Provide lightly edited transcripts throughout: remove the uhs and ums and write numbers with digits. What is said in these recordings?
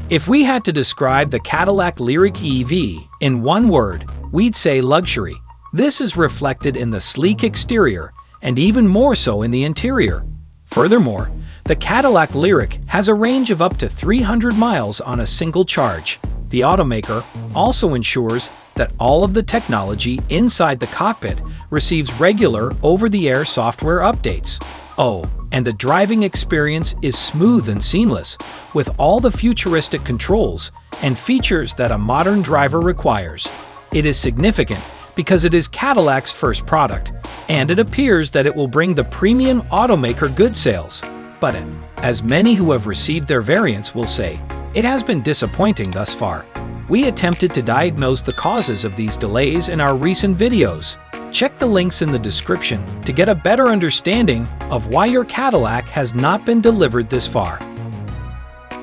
If we had to describe the Cadillac Lyriq EV in one word, we'd say luxury. This is reflected in the sleek exterior and even more so in the interior. Furthermore, the Cadillac Lyriq has a range of up to 300 miles on a single charge. The automaker also ensures that all of the technology inside the cockpit receives regular over-the-air software updates. Oh, and the driving experience is smooth and seamless, with all the futuristic controls and features that a modern driver requires. It is significant because it is Cadillac's first product, and it appears that it will bring the premium automaker good sales. But as many who have received their variants will say, it has been disappointing thus far. We attempted to diagnose the causes of these delays in our recent videos. Check the links in the description to get a better understanding of why your Cadillac has not been delivered this far.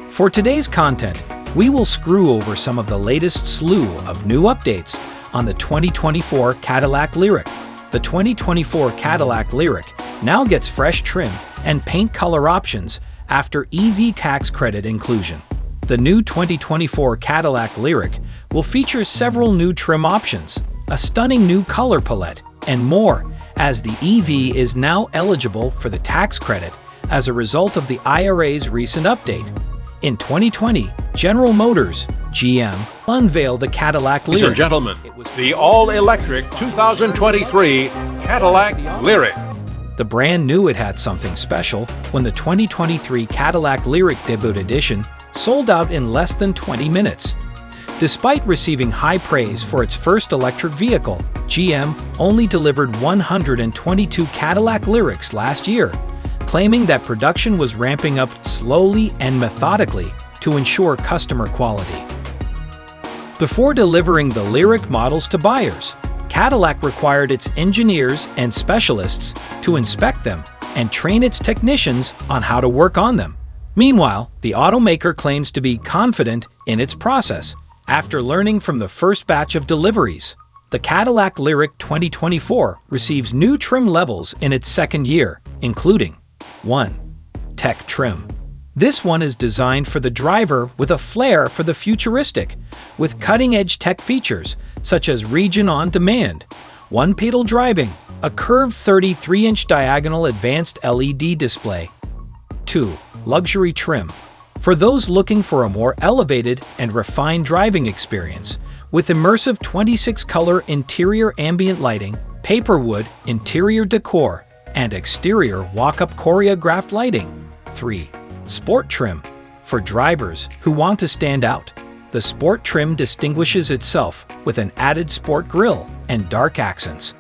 For today's content, we will screw over some of the latest slew of new updates on the 2024 Cadillac Lyriq. The 2024 Cadillac Lyriq now gets fresh trim and paint color options after EV tax credit inclusion. The new 2024 Cadillac Lyriq will feature several new trim options, a stunning new color palette, and more, as the EV is now eligible for the tax credit as a result of the IRA's recent update. In 2020, General Motors, GM, unveiled the Cadillac Lyriq. Ladies and gentlemen, the all-electric 2023 Cadillac Lyriq. The brand knew it had something special when the 2023 Cadillac Lyriq Debut Edition sold out in less than 20 minutes. Despite receiving high praise for its first electric vehicle, GM only delivered 122 Cadillac Lyriqs last year, claiming that production was ramping up slowly and methodically to ensure customer quality. Before delivering the Lyriq models to buyers, Cadillac required its engineers and specialists to inspect them and train its technicians on how to work on them. Meanwhile, the automaker claims to be confident in its process after learning from the first batch of deliveries. The Cadillac Lyriq 2024 receives new trim levels in its second year, including 1. Tech Trim. This one is designed for the driver with a flair for the futuristic, with cutting-edge tech features such as region on demand, one-pedal driving, a curved 33-inch diagonal advanced LED display. 2. Luxury Trim. For those looking for a more elevated and refined driving experience, with immersive 26-color interior ambient lighting, paperwood interior decor, and exterior walk-up choreographed lighting. 3. Sport Trim. For drivers who want to stand out, the Sport Trim distinguishes itself with an added sport grille and dark accents.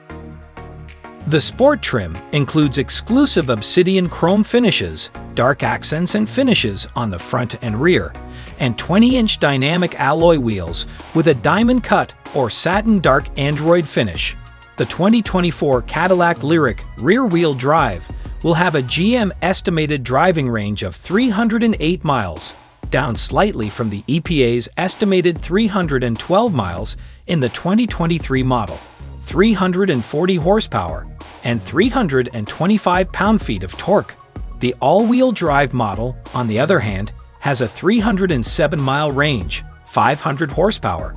The Sport Trim includes exclusive obsidian chrome finishes, dark accents and finishes on the front and rear, and 20-inch dynamic alloy wheels with a diamond cut or satin dark android finish. The 2024 Cadillac Lyriq rear-wheel drive will have a GM estimated driving range of 308 miles, down slightly from the EPA's estimated 312 miles in the 2023 model, 340 horsepower, and 325 pound-feet of torque. The all-wheel drive model, on the other hand, has a 307-mile range, 500 horsepower,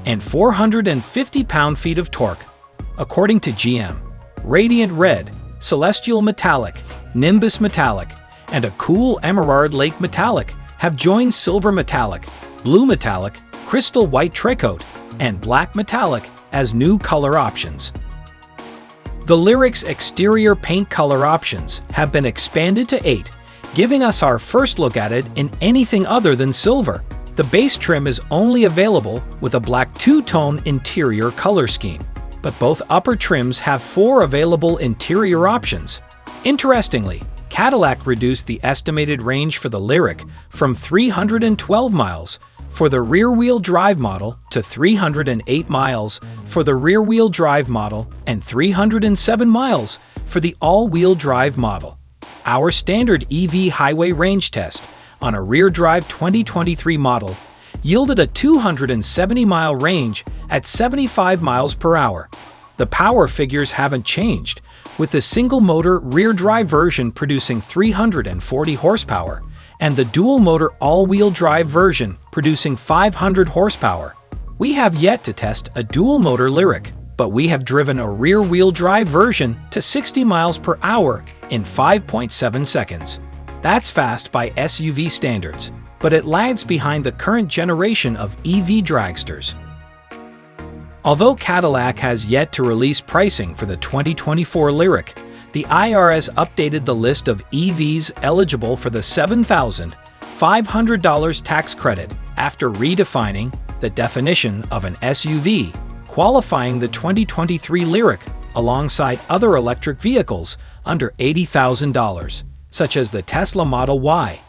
and 450 pound-feet of torque. According to GM, Radiant Red, Celestial Metallic, Nimbus Metallic, and a cool Emerard Lake Metallic have joined Silver Metallic, Blue Metallic, Crystal White Tricoat, and Black Metallic as new color options. The Lyriq's exterior paint color options have been expanded to 8, giving us our first look at it in anything other than silver. The base trim is only available with a black two-tone interior color scheme, but both upper trims have 4 available interior options. Interestingly, Cadillac reduced the estimated range for the Lyriq from 312 miles for the rear-wheel drive model to 308 miles for the rear-wheel drive model and 307 miles for the all-wheel drive model. Our standard EV highway range test on a rear-drive 2023 model yielded a 270-mile range at 75 miles per hour. The power figures haven't changed, with the single-motor rear-drive version producing 340 horsepower and the dual-motor all-wheel drive version producing 500 horsepower. We have yet to test a dual-motor Lyriq, but we have driven a rear-wheel drive version to 60 miles per hour in 5.7 seconds. That's fast by SUV standards, but it lags behind the current generation of EV dragsters. Although Cadillac has yet to release pricing for the 2024 Lyriq, the IRS updated the list of EVs eligible for the $7,500 tax credit after redefining the definition of an SUV, qualifying the 2023 Lyriq alongside other electric vehicles under $80,000, such as the Tesla Model Y.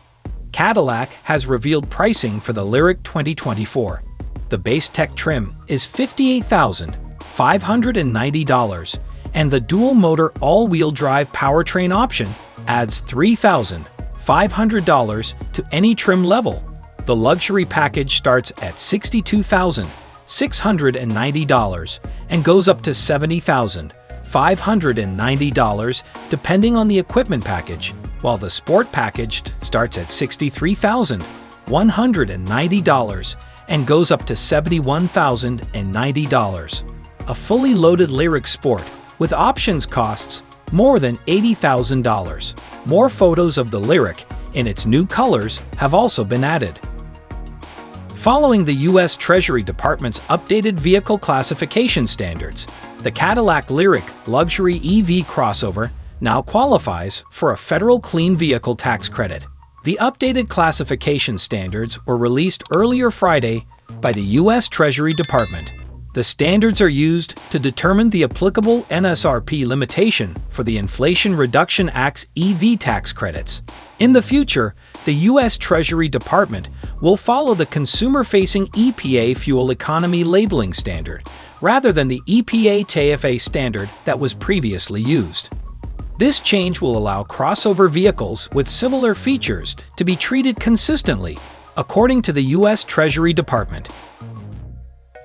Cadillac has revealed pricing for the Lyriq 2024. The base tech trim is $58,590, and the dual-motor all-wheel drive powertrain option adds $3,500 to any trim level. The luxury package starts at $62,690 and goes up to $70,590 depending on the equipment package, while the sport package starts at $63,190 and goes up to $71,090. A fully loaded Lyriq Sport with options costs more than $80,000. More photos of the Lyriq in its new colors have also been added. Following the U.S. Treasury Department's updated vehicle classification standards, the Cadillac Lyriq luxury EV crossover now qualifies for a federal clean vehicle tax credit. The updated classification standards were released earlier Friday by the U.S. Treasury Department. The standards are used to determine the applicable MSRP limitation for the Inflation Reduction Act's EV tax credits. In the future, the U.S. Treasury Department will follow the consumer-facing EPA fuel economy labeling standard, rather than the EPA TFA standard that was previously used. This change will allow crossover vehicles with similar features to be treated consistently, according to the U.S. Treasury Department.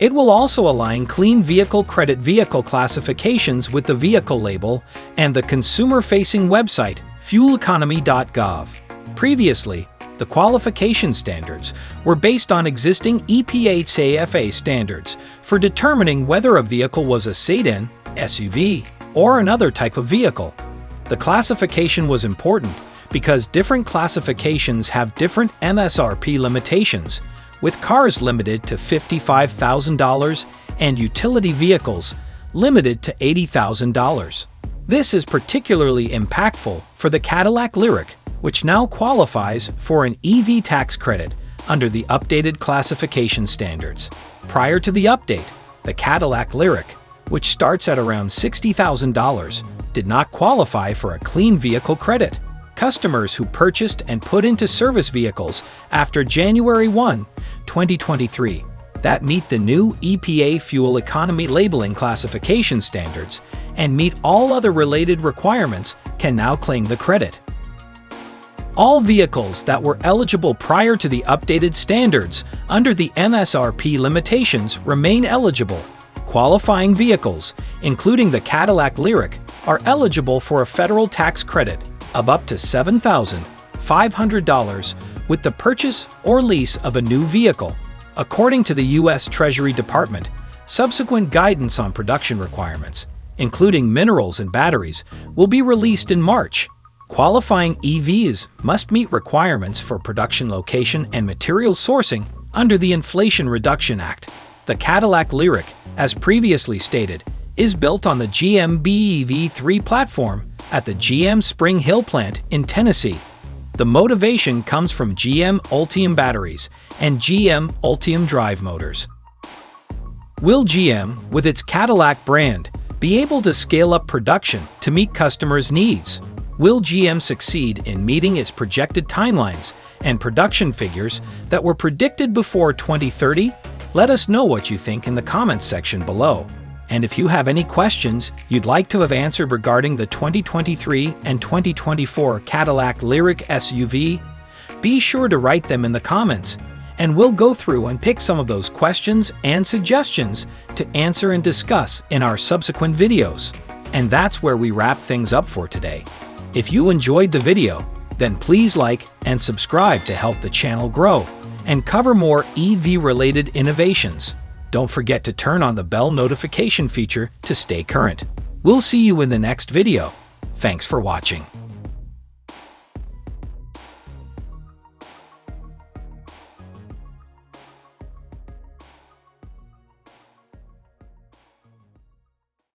It will also align clean vehicle credit vehicle classifications with the vehicle label and the consumer-facing website fueleconomy.gov. Previously, the qualification standards were based on existing EPA TFA standards for determining whether a vehicle was a sedan, SUV, or another type of vehicle. The classification was important because different classifications have different MSRP limitations, with cars limited to $55,000 and utility vehicles limited to $80,000. This is particularly impactful for the Cadillac Lyriq, which now qualifies for an EV tax credit under the updated classification standards. Prior to the update, the Cadillac Lyriq, which starts at around $60,000, did not qualify for a clean vehicle credit. Customers who purchased and put into service vehicles after January 1, 2023, that meet the new EPA fuel economy labeling classification standards and meet all other related requirements can now claim the credit. All vehicles that were eligible prior to the updated standards under the MSRP limitations remain eligible. Qualifying vehicles, including the Cadillac Lyriq, are eligible for a federal tax credit of up to $7,500 with the purchase or lease of a new vehicle. According to the U.S. Treasury Department, subsequent guidance on production requirements, including minerals and batteries, will be released in March. Qualifying EVs must meet requirements for production location and material sourcing under the Inflation Reduction Act. The Cadillac Lyriq, as previously stated, is built on the GM BEV3 platform at the GM Spring Hill plant in Tennessee. The motivation comes from GM Ultium batteries and GM Ultium drive motors. Will GM, with its Cadillac brand, be able to scale up production to meet customers' needs? Will GM succeed in meeting its projected timelines and production figures that were predicted before 2030? Let us know what you think in the comments section below. And if you have any questions you'd like to have answered regarding the 2023 and 2024 Cadillac Lyriq SUV, be sure to write them in the comments, and we'll go through and pick some of those questions and suggestions to answer and discuss in our subsequent videos. And that's where we wrap things up for today. If you enjoyed the video, Then please like and subscribe to help the channel grow and cover more EV-related innovations. Don't forget to turn on the bell notification feature to stay current. We'll see you in the next video. Thanks for watching.